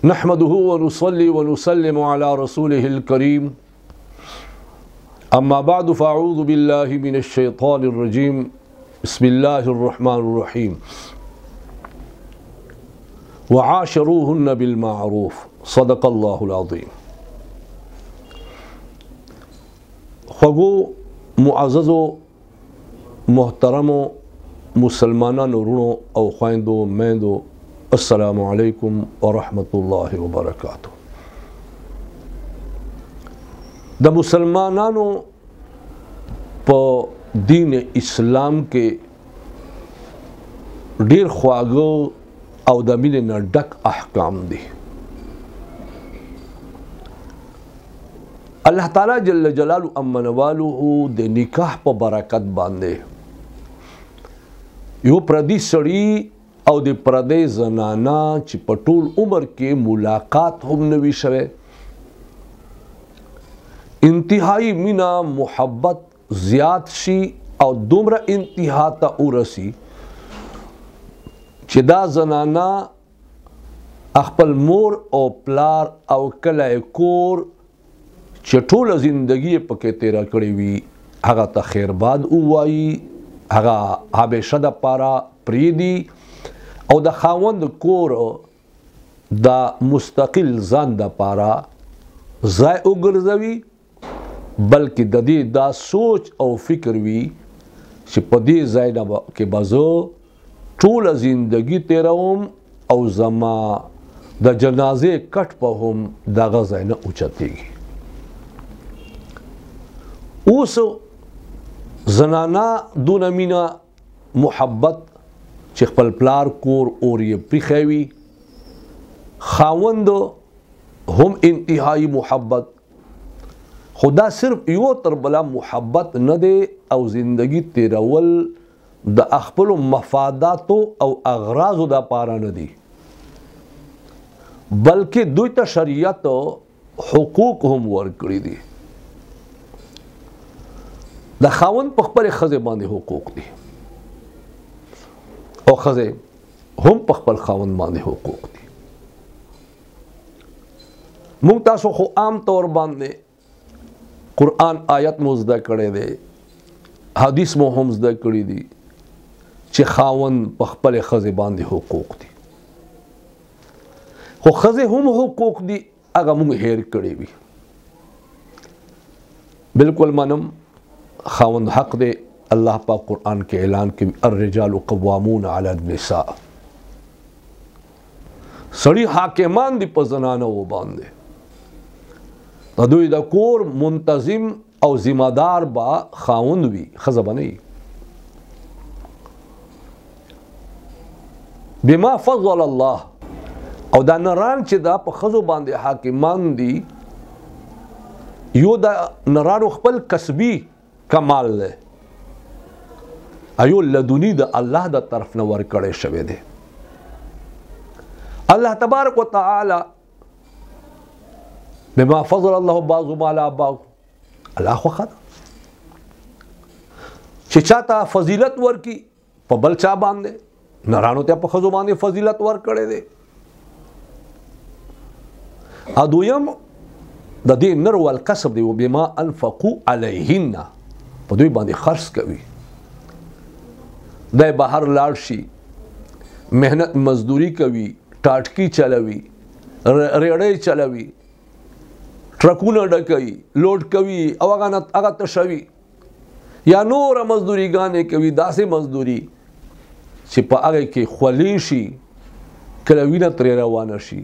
नहमदुहु व नुसल्ली व नुसल्लिमु अला रसूलिहिल करीम अम्मा बअदु फ़अऊज़ु बिल्लाहि मिनश शैतानिर रजीम बिस्मिल्लाहिर रहमानिर रहीम व आशिरूहुन्ना बिल मारूफ सदक़ल्लाहुल अज़ीम। ख़ुगो मुअज़्ज़ज़ो मोहतरमो मुसलमानानो रुणो औ ख़्वाइंदो मैंदो अस्सलामु अलैकुम व रहमतुल्लाहि व बरकातुहू। द मुसलमानानो प दीन इस्लाम के ढेर ख्वागो औ द मिने न डक अहकाम दी। अल्लाह ताला जल्ल जलालु अम्मन वालुहु दे निकाह प बरकत बांधे यो प्रदी सड़ी और दे प्रदे जनाना ची पटूल उम्र के मुलाकात हम नवी शवे इंतहाई मीना मोहब्बत ज़्याद शी और दुमरा इंतहा ता उरसी चिदा जनाना अखपल मोर और प्लार और कलाए कोर चटोल जिंदगी पके तेरा कड़ी वी हगा ता खैरबाद उवाई हगा हमेशा द पारा प्रीदी और द खावंद कोर द मुस्तकिल जान द पारा ज़ाय उगरज़वी बल्कि ददी दा सोच और फिक्र वी पदी ज़ाय न के बज़ो टूल जिंदगी तेराउम और जमा द जनाजे कट पहुम दागा ज़ाय न उचतेगी उस जनाना दून मीना मोहब्बत चिखपल प्लार कोर और ये प्रिखेवी खावंद हम इंतहाई मोहब्बत खुदा सिर्फ यो तरबला मोहब्बत न दे और जिंदगी तेरावल द अखपल मफादातो और अगराज़ दा पारा न दी बल्कि दुईता शरीयत हुकूक हम वर्कड़ी दी। द खावंद पखपल खज़े बांधे हुकूक दी और खज़े हम पखपल खावंद बांधे हुकूक दी। मुमतासो खो आम तौर बांधे कुरान आयत मुज़दा करे दे हदीस में हम ज़दा करी दी चे खावंद पखपल खज़े बांधे हुकूक दी खो खज़े हम हुकूक दी अगा मुंग हेर कड़ी भी बिल्कुल मनम खावंद हक दे। अल्लाह पाक कुरान के ऐलान के अर्रिजालु क़व्वामून अला निसा सड़ी हाकिमान दी पजनाना वो बांधे तदुई द कोर मुंतजिम और जिम्मेदार बा खावंद भी खज़बा नहीं बिमा फ़ज़्ज़ल अल्लाह और दा नरान चे दा प खज़ो बांधे हाकिमान दी यो दा नरान खपल कसबी कमाल ले अयो लदुनी द अल्लाह द तरफ न वर कड़े शवे दे। अल्लाह तबारक व तआला बिमा फ़ज़्ज़ल अल्लाह बाज़ुहुम अला बाज़ अल्लाह खुद चिचाता फजीलत वर की पबल चा बांधे नरानो त्या पखजो बांधे फजीलत वर कड़े दे अदुयम ददी नर वल कसब दे बिमा अनफकू अलैहिन्ना पदुई बांधे खर्च कवी दे बाहर लाड़शी मेहनत मजदूरी कवी टाटकी चलवी रेड़े चलवी ट्रकून डकई लोड कवी अवगानत अगा तशवी या नोर मजदूरी गाने कवी दासे मजदूरी छिपा आगे के ख्वलीशी कलवीना त्रे रवानशी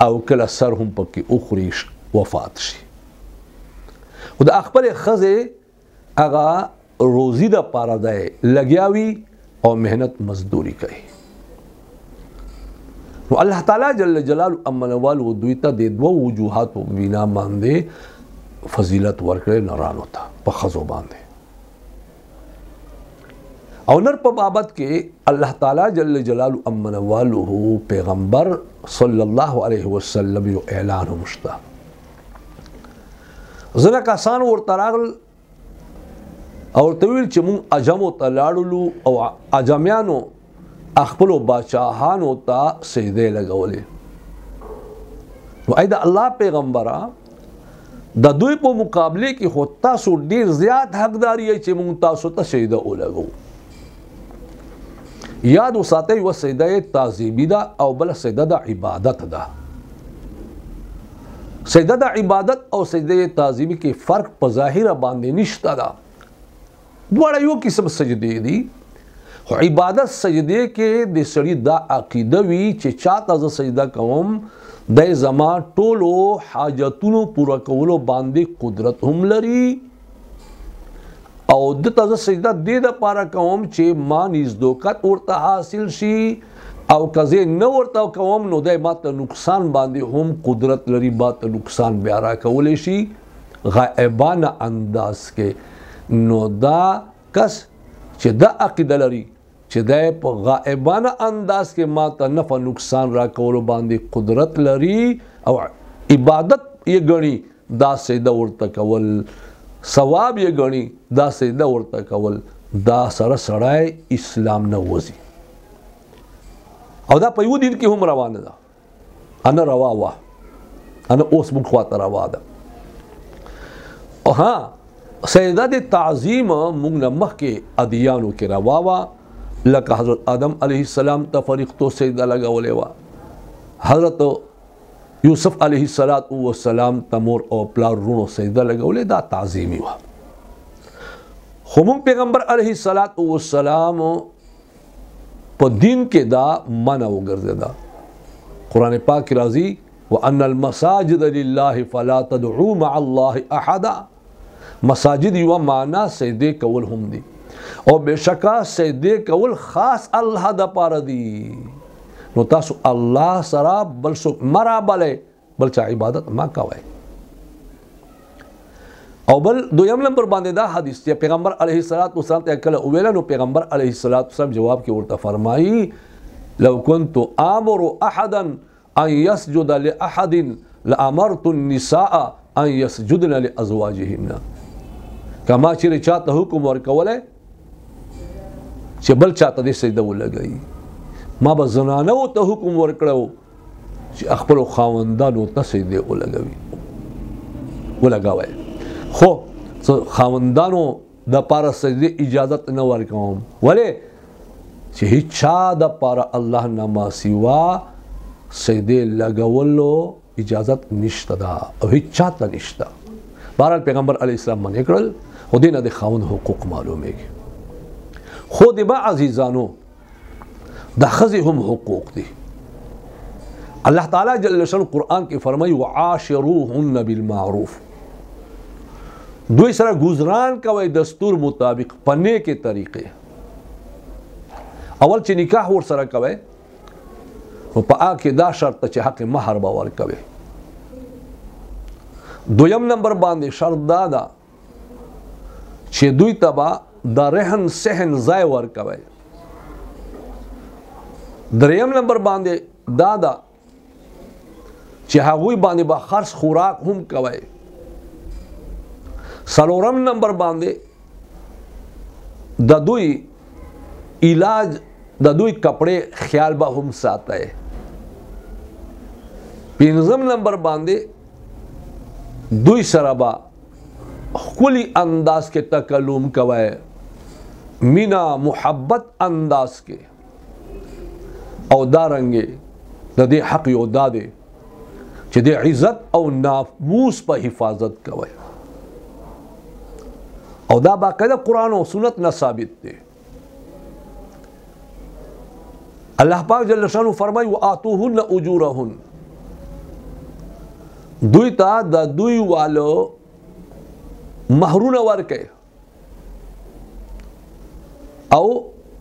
अव कला सर हम पक्की उखरीश वफात शी खुदा अखबर खज़े अगा रोज़ी दा पारा दाए लग्यावी और मेहनत मजदूरी कही तो अल्लाह ताला जल्ल जलाल अम्मन वालु दुईता दे दो वजूहात बिना बांधे फजीलत वर्कड़े नरान होता पखजो बांधे और नर बाबत के अल्लाह ताला जल्ल जलाल अम्मन वालु पैगम्बर सल्लल्लाहु अलैहि वसल्लम यो ऐलान मुश्ता जना कासान और तरागल और तवील चमू अजमो तलाड़लू और अजमियानो अखपलो बादशाहानो ता सजदे लगौले نو ای د الله پیغمبره د دوی په مقابله کې خو تاسو ډیر زیات حقداري چې مونږ تاسو ته سجده ولګو. یاد وساتئ و سجده تعظیمی ده او بل سجده د عبادت ده. سجده د عبادت او سجده تعظیمی کې فرق په ظاهره باندې نشته ده. دواړه یو قسم سجدې دي. خو عبادت سجده کې د سړي دا عقیده وي چې چاته زه سجده کوم د زما ټولو حاجتونو پوره کولو باندې قدرت هم لري او د تاسو سجده د لپاره کوم چې ما نزدوکت ورته حاصل شي او کزه نه ورته کوم نو د ماته نقصان باندې هم قدرت لري ماته نقصان بیا را کولای شي غائبانه انداز کې. نو دا کس چې دا عقیده لري چې دا په غائبانه انداز کې ماته نفع نقصان را کولو باندې قدرت لري او عبادت یې غني دا سجده ورته کول ثواب یې غني دا سجده ورته کول دا سره سړی اسلام نه وځي او دا په یو دین کې هم روانه ده. انا روا وا انا اوس موږ خواته روا ده. او ها سجده د تعظیم موږ نه مخکې ادیانو کې روا وا لکه حضرت آدم علیه السلام ته فرښتو سجده لګولې وه. حضرت یوسف علیه السلام ته مور او پلار وروڼو سجده لګولې دا تعظیمي وه. خو موږ پیغمبر علیه السلام په دین کې دا منع وګرځېده. قرآن پاک کې راځي وان المساجد لله فلا تدعوا مع الله احدا. مساجد یوه معنا سجدې کول هم دي او بشکا سجده کول خاص الله د پاره دي. نو تاسو الله سره بل څوک مرا بلې بل چا عبادت ما کوي. او بل دویم نمبر باندې دا حدیث چې پیغمبر علیه السلام ته کله ویل نو پیغمبر علیه السلام جواب کې ورته فرمایي لو كنت امر احدا ان يسجد لاحد لامرت النساء ان يسجدن لازواجهن. کما چې چاته حکم ورکوله چې بل چاته دې سجده ولګي ما به زنانو ته حکم ورکړو چې خپل خاوندانو ته سجده ولګوي. خو خاوندانو د پاره سجده اجازت نه ورکوم ولې چې هیڅ چا د پاره الله نه ما سوا سجده لګولو اجازت نشته ده او هیڅ چاته نشته. بهرحال پیغمبر علیه السلام منع کړل خو دې نه د خاوند حقوق معلومیږي. خو د با عزیزانو د ښځې هم حقوق دي. الله تعالی جل شانه قرآن کې فرمایي وعاشروهن بالمعروف. دوی سره گزاران کوي دستور مطابق په نیکه طریقې. اول چې نکاح ور سره کوي نو په هغه کې دا شرط چې حق مہر به ورکوي. دویم نمبر باندې شرط دا ده چې دوی ته به د رهن سهن ځای ورکوي. دریم نمبر باندې دا ده چې هغوی باندې به خرڅ خوراک هم کوي. څلورم نمبر باندې د دوی علاج د دوی کپڑے خیال به هم ساتي. پنځم نمبر باندې دوی سره به خپلی انداز کې تکلم کوي مینا محبت انداز کې او دارنګې د دې حق یو دا دی چې د عزت او ناموس په حفاظت کوي او دا باقاعده قرآن او سنت نه ثابت دی. الله پاک جل شانه فرمایي وآتوهن اجورهن. دوی ته د دوی والو مہرونه ورکړي او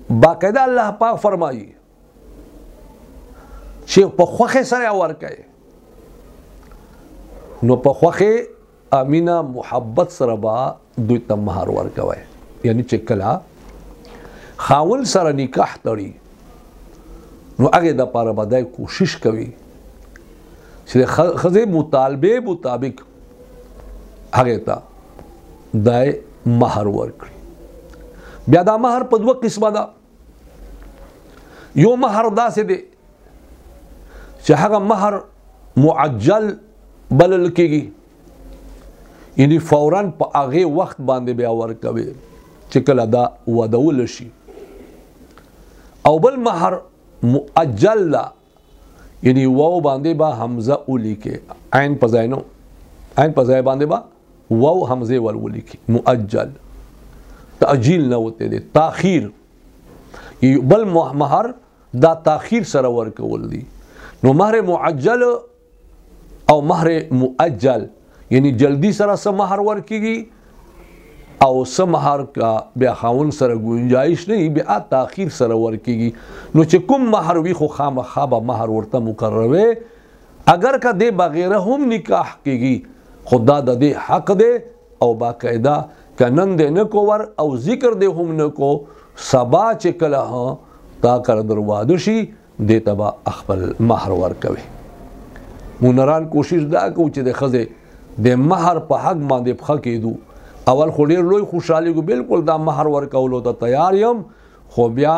باقاعده الله پاک فرمایي چې په خوخه سره ورکړي. نو په خوخه امینه محبت سره با دوی ته مہر ورکوي. یعنی چې کله خاون سره نکاح تړي نو هغه د پاره باندې کوشش کوي چې خزه مطالبه مطابق هغه ته دای مہر ورکړي. بیا دا مہر په دوه قسمه ده. یو مہر داسې دی چې هغه مہر معجل بلل کېږي، یعنی فوراً په هغې وخت باندې بیا ورکوي چې کله دا واده ولشي. او بل مهر مؤجل ده، یعنی واو باندې به حمزه ولیکي، عین په ځای نه، عین په ځای باندې به واو حمزه ور ولیکي. مؤجل تأجیل نه وته دی، تاخیر. بل مهر دا تاخیر سره ورکول دي. نو مهر معجل او مهر مؤجل، یعنی جلدی سره سم مهر ورکیږي او سم مهر کا بیا خاون سره گنجائش نه، بیا تاخیر سره ورکیږي. نو چې کوم مهر وی خو خامخا به مهر ورته مقرره، اگر کا دې بغیر هم نکاح کیږي خدا د دې حق دی او باقاعده کنن دې نه کو ور او ذکر دې هم نه کو، سبا چې کله تا کر درواده شي دې تبا خپل مهر ورکوي. مونران کوشش دا کو چې د خزه د مهر په حق باندې پخه کېدو. اول خو ډېر لوی خوشحالي کو بالکل دا مهر ورکولو ته تیار یم، خو بیا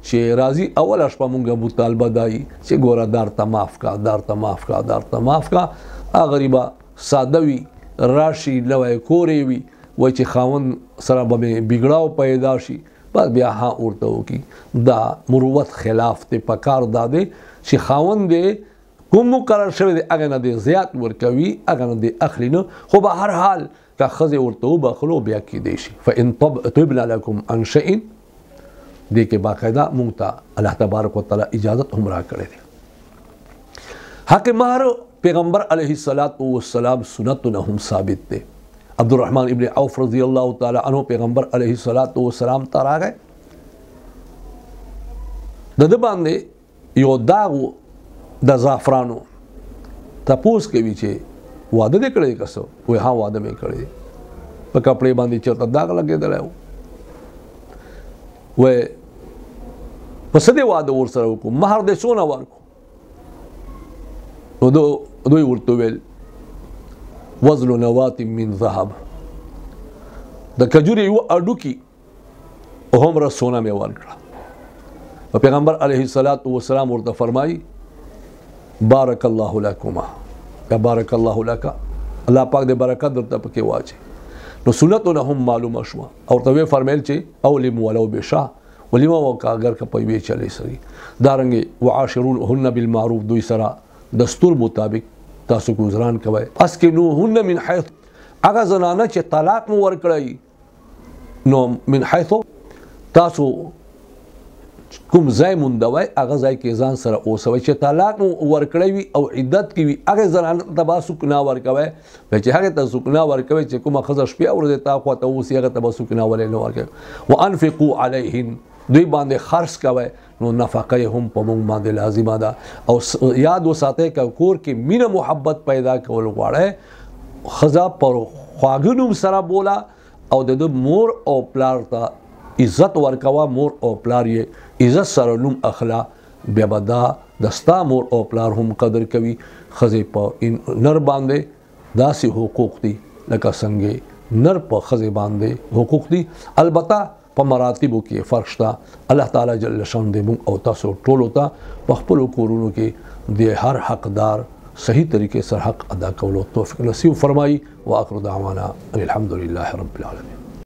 چې راځي اوله شپه مونږه مطالبه دای چې ګوره دار ته معاف کا، دار ته معاف کا، دار ته معاف کا. غریبه ساده وي، راشي لوی کورې وي، وایي چې خاوند سره به مې بګړاو پیدا شي، بس بیا ها ورته وکړي. دا مروت خلاف دی. پکار دا دی چې خاوند دی کوم مقرر شوی دی هغه نه دی زیات ورکوي، هغه نه دی اخلي نه. خو به هر حال که ښځې ورته وبخلو بیا کېدی شي. فإن طبن لکم عن شیء، دې کې باقاعده مونږ ته الله تبارک وتعالی اجازت هم راکړی دی. حق مهر پیغمبر علیه السلام سنتونه هم ثابت دی. عبدالرحمن ابن عوف رضی اللہ تعالی عنہ پیغمبر علیہ السلام ته راغی، د ده باندې یو داغ د زعفرانو. تپوس کوي چې واده دې کړی که څه؟ وایي ها واده مې کړی، په کپړې باندې چېرته داغ لګېدلی و. وایي په څه دې واده ورسره وکړو؟ مهر دې څونه ورکړو؟ نو دوی ورته ویل وزن نوات من ذهب، د کجوري یو اډوکی هومره سونه مې ورکړه. او پیغمبر علیه السلام ورته فرمایي بارک الله لکما، یا بارک الله لک، الله پاک دې برکت درته پکې واچي. نو سنتونه هم معلومه شوه. او ورته ویې فرمیل چې اولم ولو بشاه، ولیمه وکړه اگر که په یوې چلې سري. دارنګې وعاشرونهن بالمعروف، دوی سره دستور مطابق تاسو گزاران کوئ. اسکنوهن من حیث، هغه زنانه چې طلاق مو ورکړی نو من حیث تاسو کوم ځای موندوئ هغه ځای کې ځان سره اوسوئ. چې طلاق مو ورکړی وي او عدت کې وي هغې زنانه ته به سکنا ورکوئ. چې هغې ته سکنا ورکوئ چې کومه ښځه شپې او ورځې تا خواته اوسي هغه ته به سکنا ولې نه ورکوئ. وانفقوا علیهن، دوی باندې خرڅ کوئ. نو نفقه هم په موږ باندې لازمه ده. او یاد وساتئ که کور کې مینه محبت پیدا کول غواړئ، ښځه پر خواږه نوم سره بوله او د ده مور او پلار ته عزت ورکوه. مور او پلار یې عزت سره نوم اخله، بیا به دا د ستا مور او پلار هم قدر کوي. ښځې په نر باندې داسې حقوق دي لکه څنګه نر په ښځې باندې حقوق دي. البته په مراتبو کې فرق شته. الله تعالی جل شان دې موږ او تاسو ټولو ته په خپلو کورونو کې د هر حقدار صحیح طریقې سره حق ادا کولو توفیق نصیب فرمایي. واخر دعوانا ان الحمد لله رب العالمین.